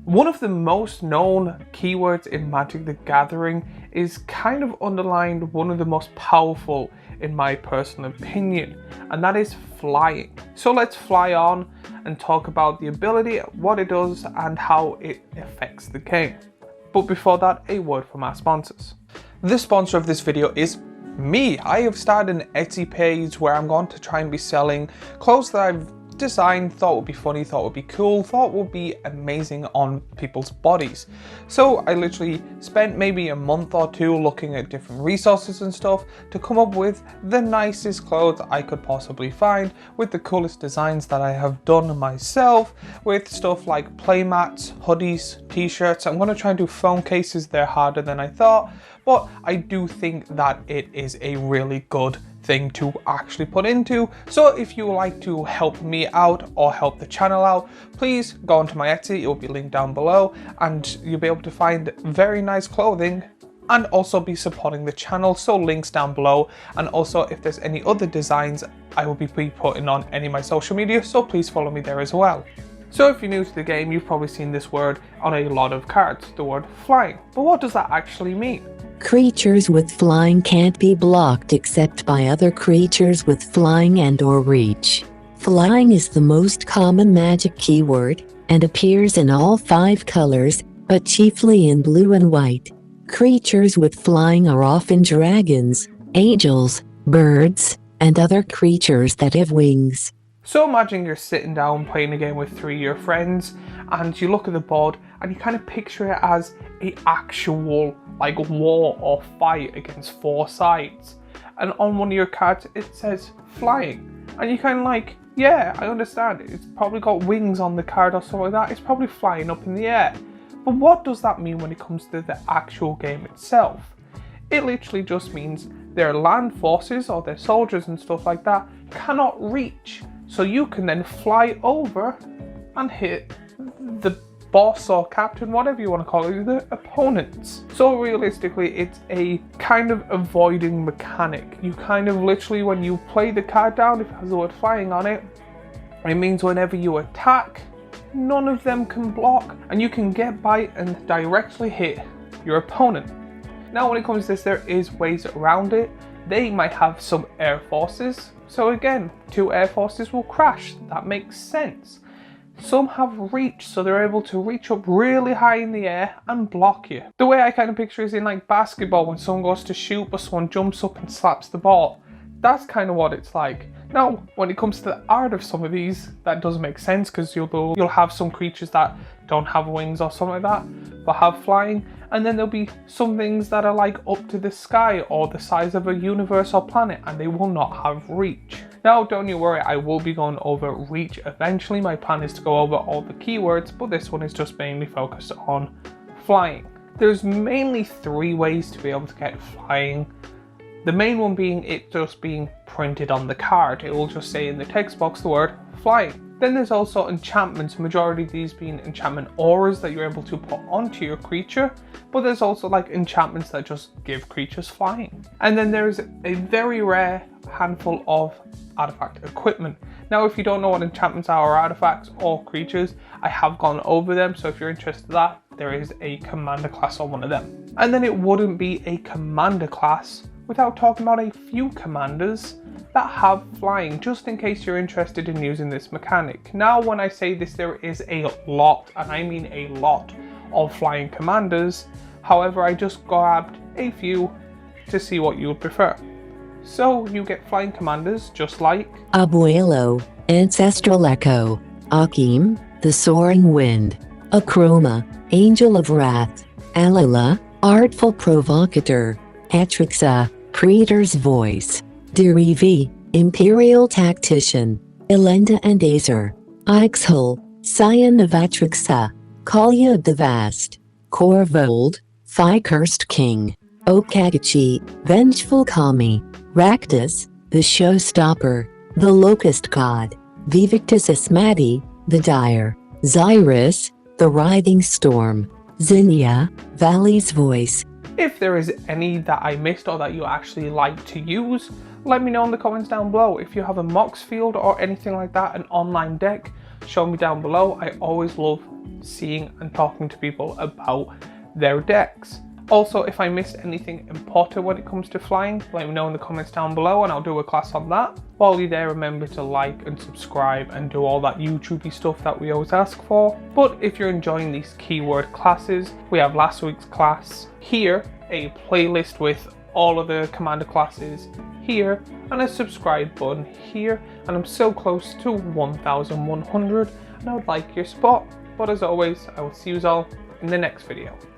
One of the most known keywords in Magic the Gathering is kind of underlined one of the most powerful in my personal opinion, and that is flying. So let's fly on and talk about the ability, what it does, and how it affects the game. But before that, a word from our sponsors. The sponsor of this video is me. I have started an Etsy page where I'm going to try and be selling clothes that I've designed, thought would be funny, thought would be cool, thought would be amazing on people's bodies. So I literally spent maybe a month or two looking at different resources and stuff to come up with the nicest clothes I could possibly find, with the coolest designs that I have done myself, with stuff like playmats, hoodies, t-shirts. I'm going to try and do phone cases. They're harder than I thought, but I do think that it is a really good thing to actually put into. So if you would like to help me out or help the channel out, please go onto my Etsy. It will be linked down below, and you'll be able to find very nice clothing and also be supporting the channel. So links down below, and also if there's any other designs, I will be putting on any of my social media, so please follow me there as well. So if you're new to the game, you've probably seen this word on a lot of cards, the word flying. But what does that actually mean? Creatures with flying can't be blocked except by other creatures with flying and/or reach. Flying is the most common magic keyword and appears in all 5 colors, but chiefly in blue and white. Creatures with flying are often dragons, angels, birds, and other creatures that have wings. So imagine you're sitting down playing a game with 3 of your friends, and you look at the board and you kind of picture it as an actual like war or fight against 4 sides. And on one of your cards it says flying, and you kind of like, yeah, I understand it. It's probably got wings on the card or something like that. It's probably flying up in the air. But what does that mean when it comes to the actual game itself? It literally just means their land forces or their soldiers and stuff like that cannot reach. So you can then fly over and hit the boss or captain, whatever you want to call it, the opponents. So realistically, it's a kind of avoiding mechanic. You kind of literally, when you play the card down, if it has the word flying on it, it means whenever you attack, none of them can block, and you can get by and directly hit your opponent. Now when it comes to this, there is ways around it. They might have some air forces. So again, 2 air forces will crash. That makes sense. Some have reach, so they're able to reach up really high in the air and block you. The way I kind of picture is in like basketball, when someone goes to shoot but someone jumps up and slaps the ball. That's kind of what it's like. Now, when it comes to the art of some of these, that doesn't make sense, because you'll have some creatures that don't have wings or something like that, but have flying. And then there'll be some things that are like up to the sky or the size of a universe or planet, and they will not have reach. Now, don't you worry, I will be going over reach eventually. My plan is to go over all the keywords, but this one is just mainly focused on flying. There's mainly 3 ways to be able to get flying. The main one being it just being printed on the card. It will just say in the text box the word flying. Then there's also enchantments, majority of these being enchantment auras that you're able to put onto your creature, but there's also like enchantments that just give creatures flying. And then there's a very rare handful of artifact equipment. Now if you don't know what enchantments are or artifacts or creatures, I have gone over them, so if you're interested in that, there is a commander class on one of them. And then it wouldn't be a commander class without talking about a few commanders that have flying, just in case you're interested in using this mechanic. Now when I say this, there is a lot, and I mean a lot, of flying commanders. However, I just grabbed a few to see what you would prefer. So you get flying commanders just like Abuelo, Ancestral Echo, Akim, the Soaring Wind, Akroma, Angel of Wrath, Alala, Artful Provocateur, Atrixa, Praetor's Voice, Derivi, Imperial Tactician, Elenda and Azer, Ixhul, Scion of Atrixa, Kalia of the Vast, Corvold, Thigh-Cursed King, Okagachi, Vengeful Kami, Rakdos, the Showstopper, the Locust God, Vivictus Asmati, the Dire, Xyrus, the Writhing Storm, Zinnia, Valley's Voice. If there is any that I missed or that you actually like to use, Let me know in the comments down below if you have a Mox Field or anything like that, an online deck. Show me down below. I always love seeing and talking to people about their decks. Also, if I missed anything important when it comes to flying, let me know in the comments down below and I'll do a class on that. While you're there, remember to like and subscribe and do all that YouTubey stuff that we always ask for. But if you're enjoying these keyword classes, we have last week's class here, a playlist with all of the Commander classes here, and a subscribe button here, and I'm so close to 1,100 and I would like your support. But as always, I will see you all in the next video.